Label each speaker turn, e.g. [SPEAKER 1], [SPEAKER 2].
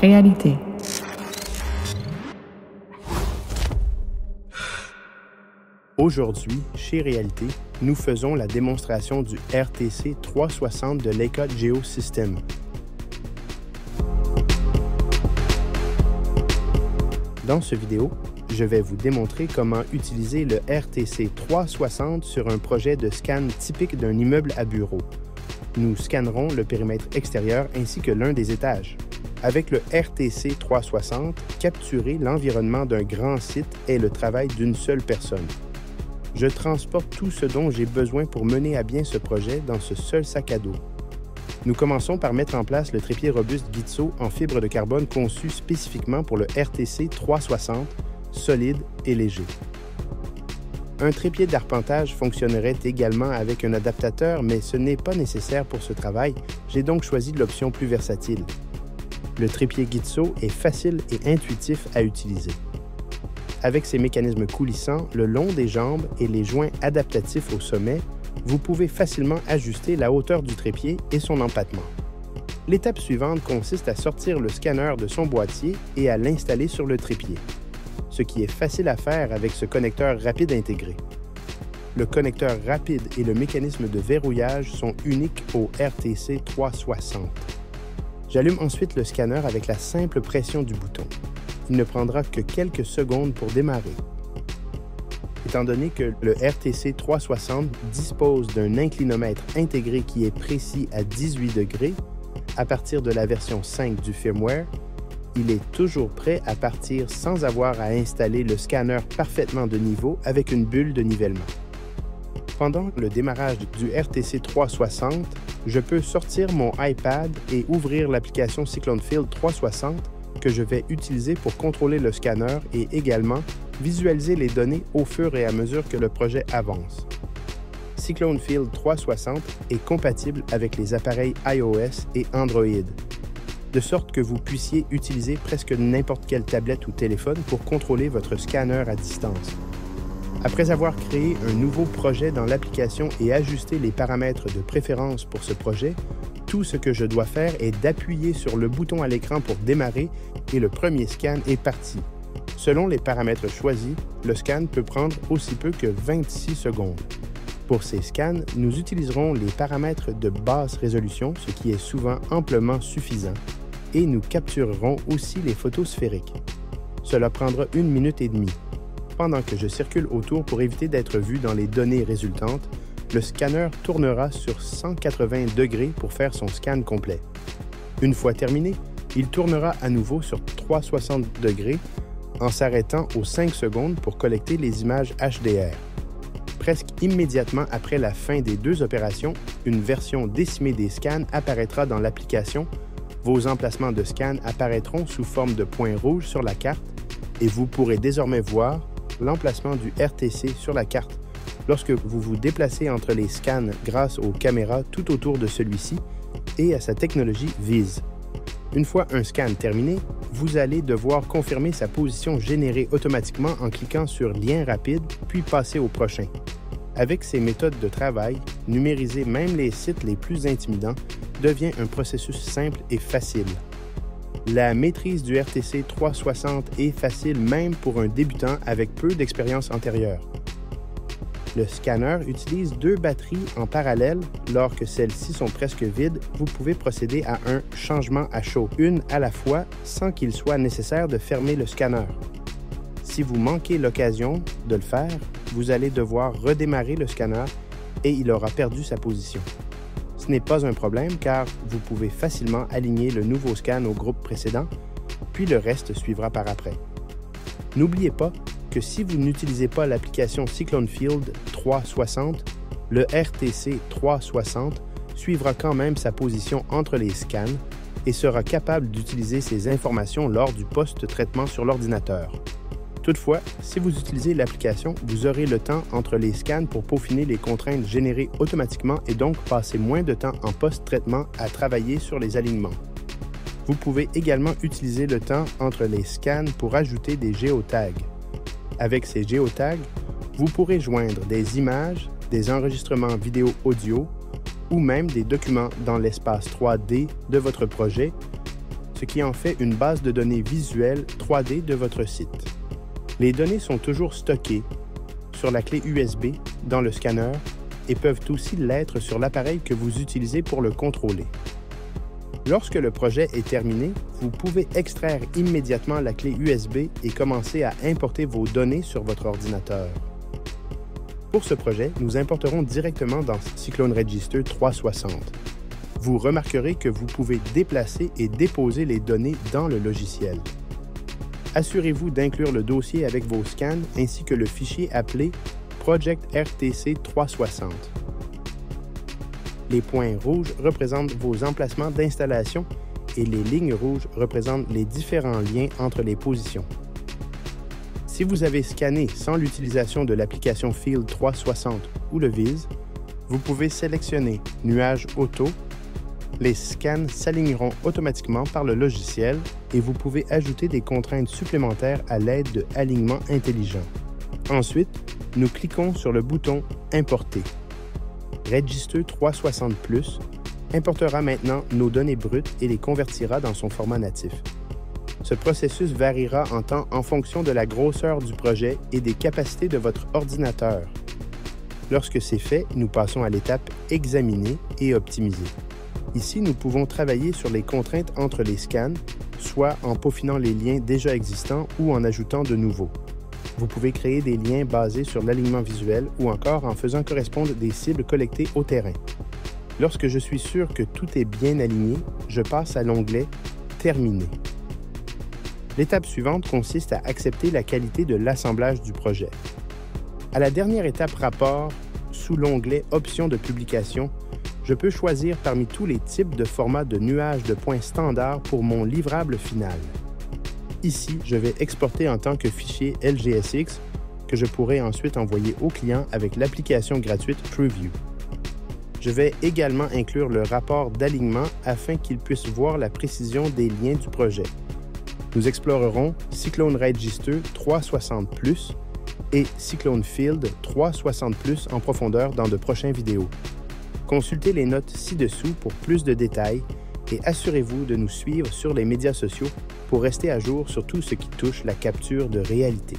[SPEAKER 1] Réalité.
[SPEAKER 2] Aujourd'hui, chez Réalité, nous faisons la démonstration du RTC 360 de Leica Geosystems. Dans cette vidéo, je vais vous démontrer comment utiliser le RTC 360 sur un projet de scan typique d'un immeuble à bureau. Nous scannerons le périmètre extérieur ainsi que l'un des étages. Avec le RTC 360, capturer l'environnement d'un grand site est le travail d'une seule personne. Je transporte tout ce dont j'ai besoin pour mener à bien ce projet dans ce seul sac à dos. Nous commençons par mettre en place le trépied robuste Gitso en fibre de carbone conçu spécifiquement pour le RTC 360, solide et léger. Un trépied d'arpentage fonctionnerait également avec un adaptateur, mais ce n'est pas nécessaire pour ce travail, j'ai donc choisi l'option plus versatile. Le trépied Gitso est facile et intuitif à utiliser. Avec ses mécanismes coulissants, le long des jambes et les joints adaptatifs au sommet, vous pouvez facilement ajuster la hauteur du trépied et son empattement. L'étape suivante consiste à sortir le scanner de son boîtier et à l'installer sur le trépied, ce qui est facile à faire avec ce connecteur rapide intégré. Le connecteur rapide et le mécanisme de verrouillage sont uniques au RTC 360. J'allume ensuite le scanner avec la simple pression du bouton. Il ne prendra que quelques secondes pour démarrer. Étant donné que le RTC 360 dispose d'un inclinomètre intégré qui est précis à 18 degrés, à partir de la version 5 du firmware, il est toujours prêt à partir sans avoir à installer le scanner parfaitement de niveau avec une bulle de nivellement. Pendant le démarrage du RTC 360, je peux sortir mon iPad et ouvrir l'application Cyclone Field 360 que je vais utiliser pour contrôler le scanner et également visualiser les données au fur et à mesure que le projet avance. Cyclone Field 360 est compatible avec les appareils iOS et Android, de sorte que vous puissiez utiliser presque n'importe quelle tablette ou téléphone pour contrôler votre scanner à distance. Après avoir créé un nouveau projet dans l'application et ajusté les paramètres de préférence pour ce projet, tout ce que je dois faire est d'appuyer sur le bouton à l'écran pour démarrer et le premier scan est parti. Selon les paramètres choisis, le scan peut prendre aussi peu que 26 secondes. Pour ces scans, nous utiliserons les paramètres de basse résolution, ce qui est souvent amplement suffisant, et nous capturerons aussi les photos sphériques. Cela prendra 1 minute et demie. Pendant que je circule autour pour éviter d'être vu dans les données résultantes, le scanner tournera sur 180 degrés pour faire son scan complet. Une fois terminé, il tournera à nouveau sur 360 degrés en s'arrêtant aux 5 secondes pour collecter les images HDR. Presque immédiatement après la fin des deux opérations, une version décimée des scans apparaîtra dans l'application. Vos emplacements de scan apparaîtront sous forme de points rouges sur la carte et vous pourrez désormais voir l'emplacement du RTC sur la carte lorsque vous vous déplacez entre les scans grâce aux caméras tout autour de celui-ci et à sa technologie VIS. Une fois un scan terminé, vous allez devoir confirmer sa position générée automatiquement en cliquant sur « Lien rapide » puis passer au prochain. Avec ces méthodes de travail, numériser même les sites les plus intimidants devient un processus simple et facile. La maîtrise du RTC 360 est facile même pour un débutant avec peu d'expérience antérieure. Le scanner utilise 2 batteries en parallèle. Lorsque celles-ci sont presque vides, vous pouvez procéder à un changement à chaud, une à la fois, sans qu'il soit nécessaire de fermer le scanner. Si vous manquez l'occasion de le faire, vous allez devoir redémarrer le scanner et il aura perdu sa position. Ce n'est pas un problème car vous pouvez facilement aligner le nouveau scan au groupe précédent, puis le reste suivra par après. N'oubliez pas que si vous n'utilisez pas l'application Cyclone Field 360, le RTC 360 suivra quand même sa position entre les scans et sera capable d'utiliser ces informations lors du post-traitement sur l'ordinateur. Toutefois, si vous utilisez l'application, vous aurez le temps entre les scans pour peaufiner les contraintes générées automatiquement et donc passer moins de temps en post-traitement à travailler sur les alignements. Vous pouvez également utiliser le temps entre les scans pour ajouter des géotags. Avec ces géotags, vous pourrez joindre des images, des enregistrements vidéo-audio ou même des documents dans l'espace 3D de votre projet, ce qui en fait une base de données visuelle 3D de votre site. Les données sont toujours stockées sur la clé USB dans le scanner et peuvent aussi l'être sur l'appareil que vous utilisez pour le contrôler. Lorsque le projet est terminé, vous pouvez extraire immédiatement la clé USB et commencer à importer vos données sur votre ordinateur. Pour ce projet, nous importerons directement dans Cyclone Register 360. Vous remarquerez que vous pouvez déplacer et déposer les données dans le logiciel. Assurez-vous d'inclure le dossier avec vos scans ainsi que le fichier appelé Project RTC 360. Les points rouges représentent vos emplacements d'installation et les lignes rouges représentent les différents liens entre les positions. Si vous avez scanné sans l'utilisation de l'application Field 360 ou le Viz, vous pouvez sélectionner Nuage auto. Les scans s'aligneront automatiquement par le logiciel et vous pouvez ajouter des contraintes supplémentaires à l'aide de Alignement intelligent. Ensuite, nous cliquons sur le bouton Importer. Register 360 Plus importera maintenant nos données brutes et les convertira dans son format natif. Ce processus variera en temps en fonction de la grosseur du projet et des capacités de votre ordinateur. Lorsque c'est fait, nous passons à l'étape Examiner et optimiser. Ici, nous pouvons travailler sur les contraintes entre les scans, soit en peaufinant les liens déjà existants ou en ajoutant de nouveaux. Vous pouvez créer des liens basés sur l'alignement visuel ou encore en faisant correspondre des cibles collectées au terrain. Lorsque je suis sûr que tout est bien aligné, je passe à l'onglet « Terminer ». L'étape suivante consiste à accepter la qualité de l'assemblage du projet. À la dernière étape Rapport, sous l'onglet « Options de publication », je peux choisir parmi tous les types de formats de nuages de points standards pour mon livrable final. Ici, je vais exporter en tant que fichier LGSX que je pourrai ensuite envoyer au client avec l'application gratuite TrueView. Je vais également inclure le rapport d'alignement afin qu'il puisse voir la précision des liens du projet. Nous explorerons Cyclone Register 360 Plus et Cyclone Field 360 Plus en profondeur dans de prochaines vidéos. Consultez les notes ci-dessous pour plus de détails et assurez-vous de nous suivre sur les médias sociaux pour rester à jour sur tout ce qui touche la capture de réalité.